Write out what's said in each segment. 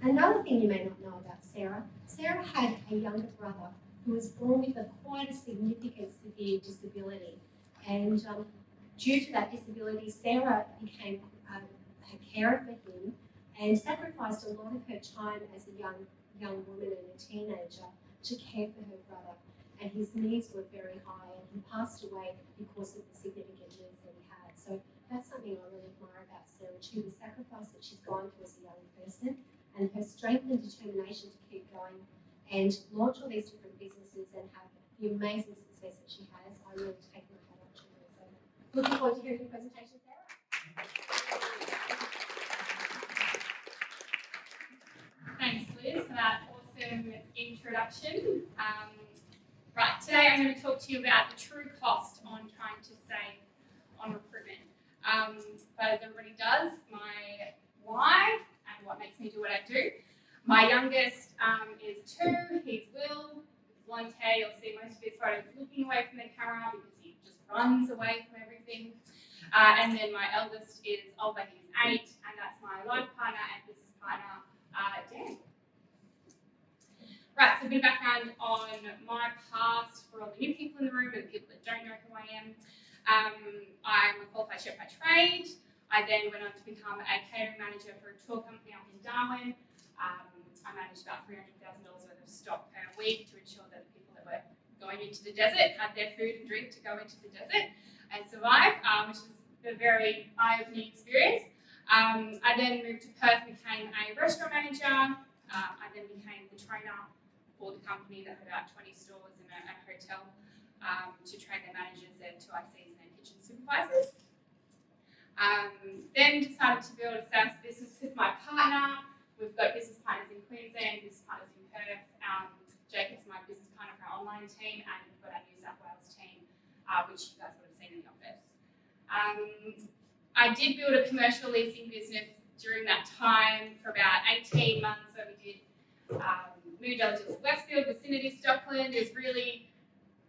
Another thing you may not know about Sarah, Sarah had a younger brother who was born with quite a significant severe disability. And due to that disability, Sarah became a carer for him and sacrificed a lot of her time as a young woman and a teenager to care for her brother. And his needs were very high, and he passed away because of the significant needs that he had. So that's something I really admire about Sarah too, the sacrifice that she's gone through as a young person, and her strength and determination to keep going and launch all these different businesses and have the amazing success that she has. I really take my hat off to her. So looking forward to hearing your presentation, Sarah. Thanks, Liz, for that awesome introduction. Right, today I'm going to talk to you about the true cost on trying to save on recruitment. But as everybody does, my why and what makes me do what I do. My youngest is 2, he's Will, blonde hair. You'll see most of his photos looking away from the camera because he just runs away from everything. And then my eldest is Oliver, he's 8, and that's my life partner and business partner, Dan. Right, so a bit of background on my past for all the new people in the room and the people that don't know who I am. I'm a qualified chef by trade. I then went on to become a catering manager for a tour company up in Darwin. I managed about $300,000 worth of stock per week to ensure that the people that were going into the desert had their food and drink to go into the desert and survive, which was a very eye-opening experience. I then moved to Perth, became a restaurant manager. I then became the trainer for the company that had about 20 stores and a hotel to train their managers, their 2 ICs and their kitchen supervisors. Then decided to build a sales business with my partner. We've got business partners in Queensland, business partners in Perth. Jake is my business partner for our online team, and we've got our New South Wales team, which you guys would have seen in the office. I did build a commercial leasing business during that time for about 18 months, where we did Moon Diligence Westfield, Vicinity, Stockland is really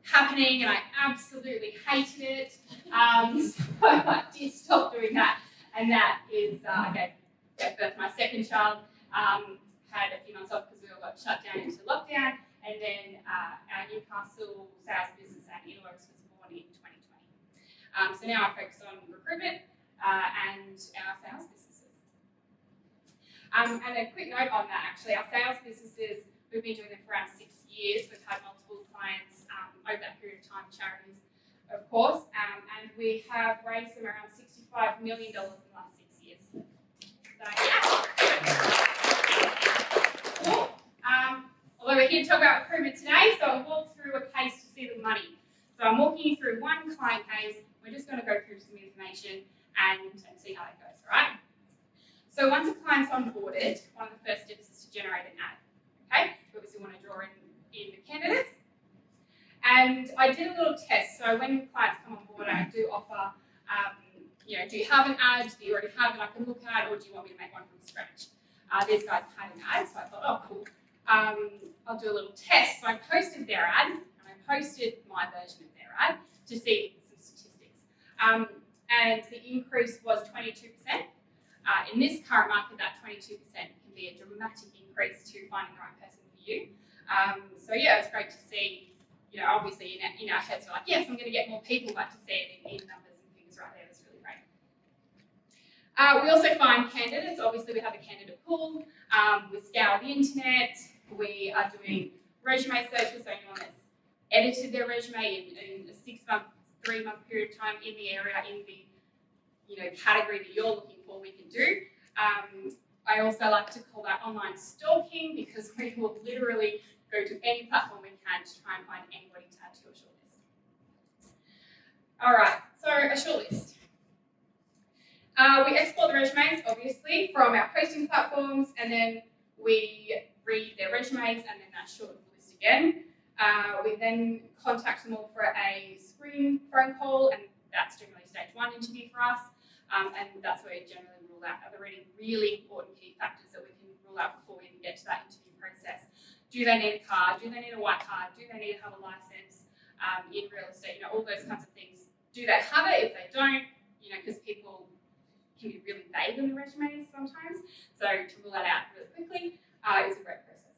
happening, and I absolutely hated it. So I did stop doing that, and that is, I gave birth to my second child, had a few months off because we all got shut down into lockdown, and then our Newcastle sales business at Inworks was born in 2020. So now I focus on recruitment and our sales businesses. And a quick note on that, actually, our sales businesses, we've been doing them for around 6 years. We've had multiple clients over that period of time, charities, of course, and we have raised them around $65 million in the last 6 years. So, yeah. Cool. Although we're here to talk about recruitment today, so I'll walk through a case to see the money. So I'm walking you through one client case. We're just going to go through some information and see how it goes, all right? So once a client's onboarded, one of the first steps is to generate an ad. Okay, we obviously want to draw in the candidates. And I did a little test. So when clients come on board, I do offer, do you have an ad? Do you already have it I can look at, or do you want me to make one from scratch? These guys had an ad, so I thought, oh, cool. I'll do a little test. So I posted their ad, and I posted my version of their ad to see some statistics. And the increase was 22%. In this current market, that 22% can be a dramatic increase to finding the right person for you. So yeah, it's great to see, obviously in our heads we're like, yes, I'm going to get more people, but to see it in numbers and figures right there is really great. We also find candidates. Obviously, we have a candidate pool. We scour the internet. We are doing resume searches, so anyone that's edited their resume in a 6-month, 3-month period of time in the area, in the category that you're looking for, we can do. I also like to call that online stalking, because we will literally go to any platform we can to try and find anybody to add to your shortlist. All right, so a shortlist. We export the resumes, obviously, from our posting platforms, and then we read their resumes, and then that's short the list again. We then contact them all for a screen phone call, and that's generally stage 1 interview for us. And that's where we generally rule out are there any really important key factors that we can rule out before we even get to that interview process. Do they need a car? Do they need a white card? Do they need to have a license in real estate? All those kinds of things. Do they have it? If they don't, because people can be really vague in the resumes sometimes. So to rule that out really quickly is a great process.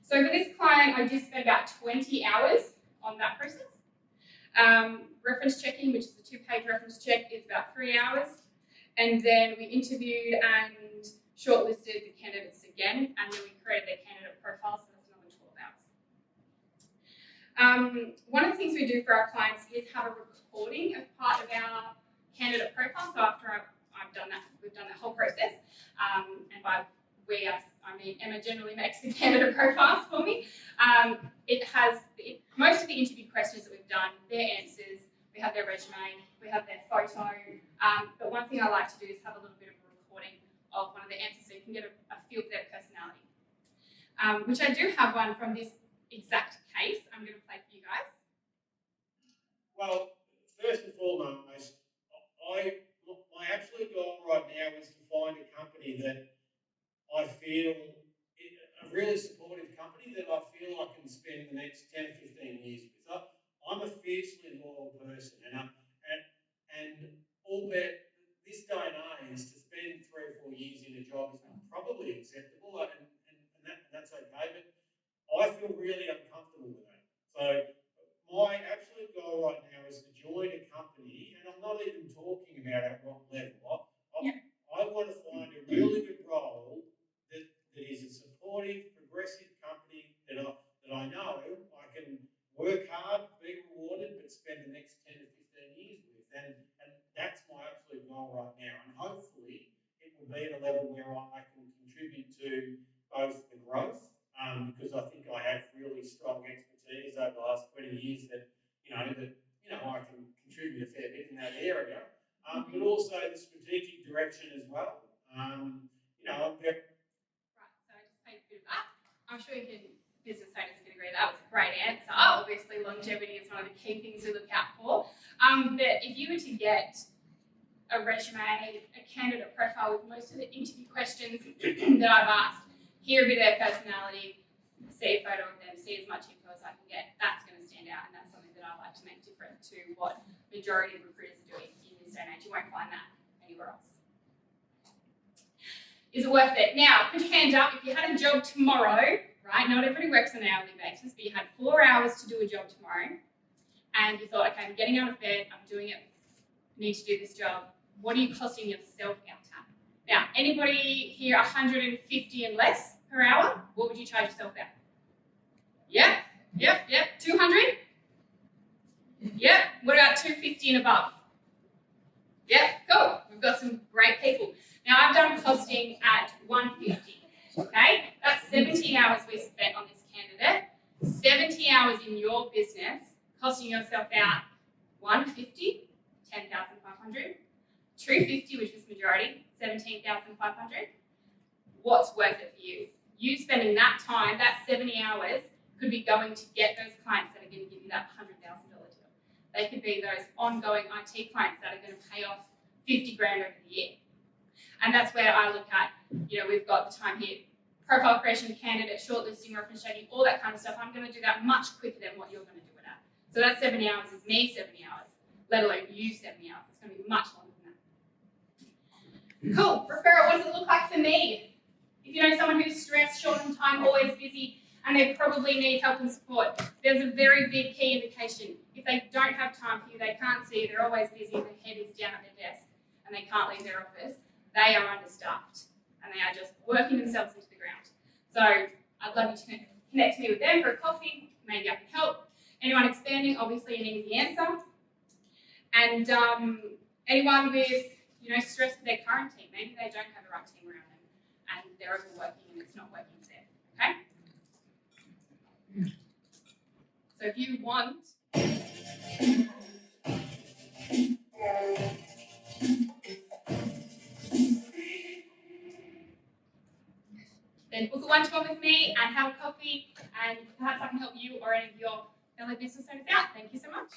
So for this client, I did spend about 20 hours on that process. Reference checking, which is the 2-page reference check, is about 3 hours. And then we interviewed and shortlisted the candidates again, and then we created their candidate profile, so that's another 12 hours. One of the things we do for our clients is have a recording of part of our candidate profile. So after I've done that, we've done that whole process, and by we, I mean Emma generally makes the candidate profiles for me. It has most of the interview questions that we've done, their answers, we have their resume, we have their photo, but one thing I like to do is have a little bit of a recording of one of the answers so you can get a feel for their personality. Which I do have one from this exact case I'm going to play for you guys. Well, first and foremost, my absolute goal right now is to find a company that I feel, a really supportive company that I feel I can spend the next 10 or 15 years with. I'm a fiercely loyal person, and albeit this day and age, to spend 3 or 4 years in a job is probably acceptable, and that's okay, but I feel really uncomfortable with that. So my absolute goal right now is to join a company, and I'm not even talking about at what level. I want to find a really good role that is a supportive, progressive company that I know I can work hard, be rewarded, but spend the next 10 to 15 years with. And that's my absolute goal right now. And hopefully it will be at a level where I can contribute to both the growth, because I think I have really strong expertise over the last 20 years that I can contribute a fair bit in that area, but also the strategic direction as well. Right, so I just played a bit of that. I'm sure business owners can agree that was a great answer. Obviously, longevity is one of the key things we look out for. But if you were to get a resume, a candidate profile with most of the interview questions that I've asked, hear a bit of their personality, see a photo of them, see as much info as I can get, that's going to stand out, and that's something that I like to make different to what majority of recruiters are doing in this day and age. You won't find that anywhere else. Is it worth it? Now, put your hand up if you had a job tomorrow, right? Not everybody works on an hourly basis, but you had 4 hours to do a job tomorrow, and you thought, okay, I'm getting out of bed, I'm doing it, need to do this job. What are you costing yourself out at? Now, anybody here 150 and less per hour? What would you charge yourself at? Yep. 200? Yep. What about 250 and above? Yep, cool. We've got some great people. Now, I've done costing at 150, okay? That's 17 hours we spent on this candidate. 70 hours in your business, costing yourself out 150, 10,500. 250, which was majority, 17,500. What's worth it for you? You spending that time, that 70 hours, could be going to get those clients that are going to give you that $100,000 deal. They could be those ongoing IT clients that are going to pay off 50 grand over the year. And that's where I look at, we've got the time here, profile creation, candidate, shortlisting, reference checking, all that kind of stuff. I'm going to do that much quicker than what you're going to do it at. So that 70 hours is me 70 hours, let alone you 70 hours. It's going to be much longer than that. Cool. Referral, what does it look like for me? If you know someone who's stressed, short on time, always busy, and they probably need help and support, there's a very big key indication. If they don't have time for you, they can't see you, they're always busy, their head is down at their desk, and they can't leave their office, they are understaffed, and they are just working themselves into the ground. So I'd love you to connect me with them for a coffee, maybe I can help. Anyone expanding, obviously an easy answer. And anyone with stress with their current team, maybe they don't have the right team around them and they're overworking and it's not working for them, okay? So if you want, then book a one-to-one with me and have a coffee, and perhaps I can help you or any of your fellow business owners out. Thank you so much.